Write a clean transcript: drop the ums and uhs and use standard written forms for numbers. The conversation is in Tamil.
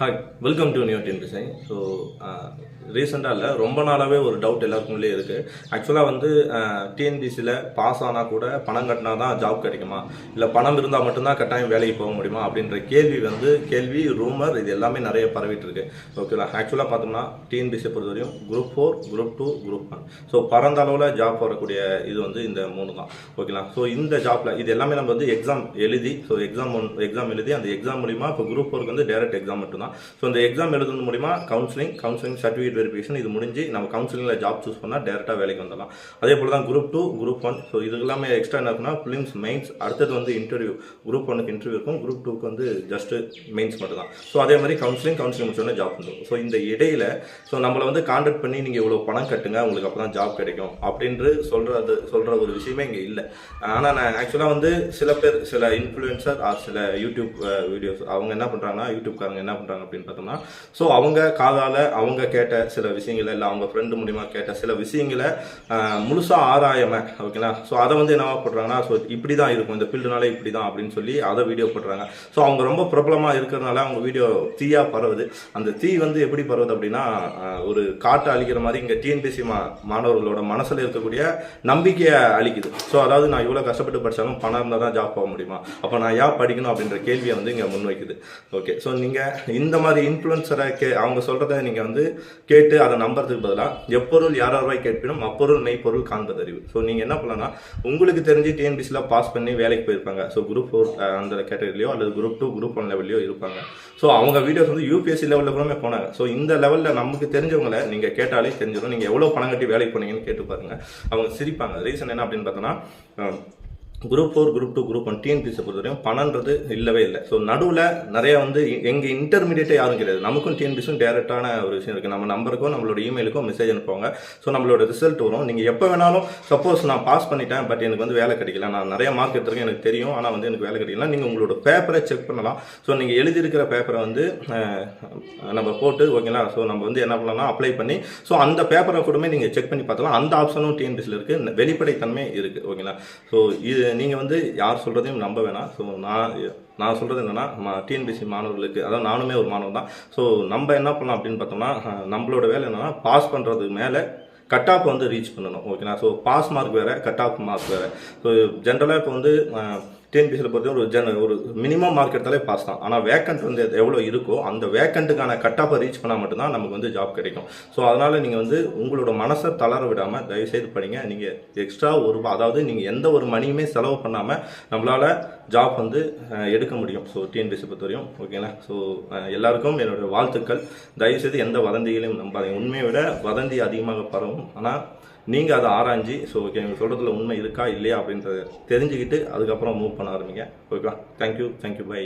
Hi, welcome to new teen design. So ரீசெண்டாக இல்லை, ரொம்ப நாளாகவே ஒரு டவுட் எல்லாருக்குள்ளே இருக்குது. ஆக்சுவலாக வந்து டிஎன்பிசியில் பாஸ் ஆனால் கூட பணம் கட்டினா தான் ஜாப் கிடைக்குமா, இல்லை பணம் இருந்தால் மட்டும்தான் கட்டாயம் வேலைக்கு போக முடியுமா அப்படின்ற கேள்வி ரூமர் இது எல்லாமே நிறைய பரவிட்டு இருக்கு. ஓகேங்களா? ஆக்சுவலாக பார்த்தோம்னா டிஎன்பிசியை பொறுத்தவரையும் குரூப் 4, குரூப் 2, குரூப் 1. ஸோ பரந்த அளவில் ஜாப் வரக்கூடிய இது வந்து இந்த 3 தான். ஓகேங்களா? ஸோ இந்த ஜாப்பில் இது எல்லாமே நம்ம வந்து எக்ஸாம் எழுதி, ஸோ எக்ஸாம் எழுதி அந்த எக்ஸாம் மூலிமா இப்போ குரூப் 4 வந்து டைரக்ட் எக்ஸாம் மட்டும் தான். ஸோ இந்த எக்ஸாம் எழுதுறது மூலிமா கவுன்சிலிங் சர்டிஃபிகேட் வெரிஃபிகேஷன் இது முடிஞ்சு நம்ம கவுன்சிலிங்கில் ஜாப் சூஸ் பண்ணால் டேரெக்டாக வேலைக்கு வந்துடலாம். அதே போல் தான் குரூப் 2, குரூப் 1. ஸோ இது எல்லாமே எக்ஸ்ட்ரா என்ன இருக்குன்னா பிலிம்ஸ், மெயின்ஸ், அடுத்தது வந்து இன்டர்வியூ. குரூப் 1க்கு இன்டர்வியூ இருக்கும், குரூப் 2க்கு வந்து ஜஸ்ட் மெயின்ஸ் மட்டும் தான். ஸோ அதே மாதிரி கவுன்சிலிங் முடிச்சோன்னா ஜாப் வந்துடும். ஸோ இந்த இடையில ஸோ நம்மளை வந்து கான்டாக்ட் பண்ணி நீங்கள் இவ்வளோ பணம் கட்டுங்க உங்களுக்கு அப்போ தான் ஜாப் கிடைக்கும் அப்படின்று சொல்கிற ஒரு விஷயமே இங்கே இல்லை. ஆனால் நான் ஆக்சுவலாக வந்து சில இன்ஃப்ளூயன்சர் சில யூடியூப் வீடியோஸ் அவங்க என்ன பண்ணுறாங்கன்னா, யூடியூப்காரங்க என்ன பண்ணுறாங்க அப்படின்னு பார்த்தோம்னா, ஸோ அவங்க காதால் அவங்க கேட்ட சில விஷயங்களை, இல்லை அவங்க ஃப்ரெண்டு மூலிமா கேட்ட சில விஷயங்களை முழுசாக ஆராயாம, ஓகேங்களா? ஸோ அதை வந்து என்ன பண்ணுறாங்கன்னா, ஸோ இப்படி தான் இருக்கும் இந்த ஃபீல்டுனால இப்படி தான் அப்படின்னு சொல்லி அதை வீடியோ போடுறாங்க. ஸோ அவங்க ரொம்ப பிரபலமாக இருக்கிறதுனால அவங்க வீடியோ தீயாக பரவுது. அந்த தீ வந்து எப்படி பரவுது அப்படின்னா, ஒரு காட்டை அழிக்கிற மாதிரி இங்கே டிஎன்பிசி மாணவர்களோட மனசில் இருக்கக்கூடிய நம்பிக்கையை அழிக்குது. ஸோ அதாவது நான் இவ்வளோ கஷ்டப்பட்டு படித்தாலும் பணம் இருந்தால் தான் ஜாப் போக முடியுமா, அப்போ நான் ஏன் படிக்கணும் அப்படின்ற கேள்வியை வந்து இங்கே முன்வைக்குது. ஓகே, ஸோ நீங்கள் இந்த மாதிரி இன்ஃப்ளூயன்சரை அவங்க சொல்கிறத நீங்கள் வந்து கேட்டு அதை நம்புறதுக்கு பதிலாக எப்பொருள் யாராருவாய் கேட்பினும் அப்பொருள் மெய்ப்பொருள் காண்பது அறிவு. ஸோ நீங்கள் என்ன பண்ணலாம்னா, உங்களுக்கு தெரிஞ்சு டிஎன்பிசியில் பாஸ் பண்ணி வேலைக்கு போயிருப்பாங்க. ஸோ குரூப் 4 அந்த கேட்டகரிலையோ அல்லது குரூப் 2, குரூப் 1 லெவல்லையோ இருப்பாங்க. ஸோ அவங்க வீடியோஸ் வந்து யூபிஎஸ்சி லெவலில் கூட போனாங்க. ஸோ இந்த லெவலில் நமக்கு தெரிஞ்சவங்களை நீங்கள் கேட்டாலே தெரிஞ்சிடும். நீங்கள் எவ்வளோ பணம் கட்டி வேலைக்கு போனீங்கன்னு கேட்டு பாருங்க, அவங்க சிரிப்பாங்க. ரீசன் என்ன அப்படின்னு பார்த்தோன்னா, குரூப் 4, குரூப் 2, குரூப் 1 டிஎன்பிசியை பொறுத்தவரையும் பணன்றது இல்லவே இல்லை. ஸோ நடுவில் நிறைய வந்து எங்கள் இன்டர்மீடியேட்டே யாரும் கிடையாது. நமக்கும் டிஎன்பிசியும் டேரெக்டான ஒரு விஷயம் இருக்குது. நம்ம நம்பருக்கும் நம்மளோட இமெயிலுக்கும் மெசேஜ் அனுப்புவாங்க. ஸோ நம்மளோட ரிசல்ட் வரும். நீங்கள் எப்போ வேணாலும், சப்போஸ் நான் பாஸ் பண்ணிட்டேன் பட் எனக்கு வந்து வேலை கிடைக்கல, நான் நிறைய மார்க் எடுத்துருக்கேன் எனக்கு தெரியும், ஆனால் வந்து எனக்கு வேலை கிடைக்கல, நீங்கள் உங்களோட பேப்பரை செக் பண்ணலாம். ஸோ நீங்கள் எழுதியிருக்கிற பேப்பரை வந்து நம்ம போட்டு, ஓகேங்களா? ஸோ நம்ம வந்து என்ன பண்ணலாம்னா அப்ளை பண்ணி, ஸோ அந்த பேப்பரை கூடமே நீங்கள் செக் பண்ணி பார்த்தலாம். அந்த ஆப்ஷனும் டிஎன்பிசியில் இருக்குது, வெளிப்படைத்தன்மை இருக்குது. ஓகேங்களா? ஸோ இது நீங்கள் வந்து யார் சொல்கிறதையும் நம்ப வேணாம். ஸோ நான் சொல்கிறது என்னென்னா, டிஎன்பிசி மாணவர்களுக்கு, அதாவது நானுமே ஒரு மாணவன் தான். ஸோ நம்ம என்ன பண்ணலாம் அப்படின்னு பார்த்தோம்னா, நம்மளோட வேலை என்னென்னா பாஸ் பண்ணுறதுக்கு மேலே கட் ஆஃப் வந்து ரீச் பண்ணணும். ஓகேங்களா? ஸோ பாஸ் மார்க் வேறு, கட் ஆஃப் மார்க் வேறு. ஸோ ஜென்ரலாக இப்போ வந்து டிஎன்பிசியில் பொறுத்தவரை ஒரு மினிமம் மார்க் எடுத்தாலே பாஸ் தான். ஆனால் வேக்கண்ட் வந்து எவ்வளோ இருக்கோ அந்த வேக்கண்ட்டுக்கான கட் ஆஃபை ரீச் பண்ணால் மட்டும்தான் நமக்கு வந்து ஜாப் கிடைக்கும். ஸோ அதனால் நீங்கள் வந்து உங்களோட மனசை தளர விடாமல் தயவுசெய்து படிங்க. நீங்கள் எக்ஸ்ட்ரா அதாவது நீங்கள் எந்த ஒரு மணியுமே செலவு பண்ணாமல் நம்மளால் ஜாப் வந்து எடுக்க முடியும். ஸோ டிஎன்பிசி பொறுத்தவரையும், ஓகேங்களா? ஸோ எல்லாருக்கும் என்னோடய வாழ்த்துக்கள். தயவுசெய்து எந்த வதந்திகளையும் நம்பாதீங்க. உண்மையை விட வதந்தி அதிகமாக பரவும். ஆனால் நீங்கள் அதை ஆராய்ஞ்சி, ஸோ ஓகே நீங்கள் சொல்கிறதுல உண்மை இருக்கா இல்லையா அப்படின்றத தெரிஞ்சுக்கிட்டு அதுக்கப்புறம் மூவ் பண்ண ஆரம்பிங்க. ஓகேவா? தேங்க்யூ. பை.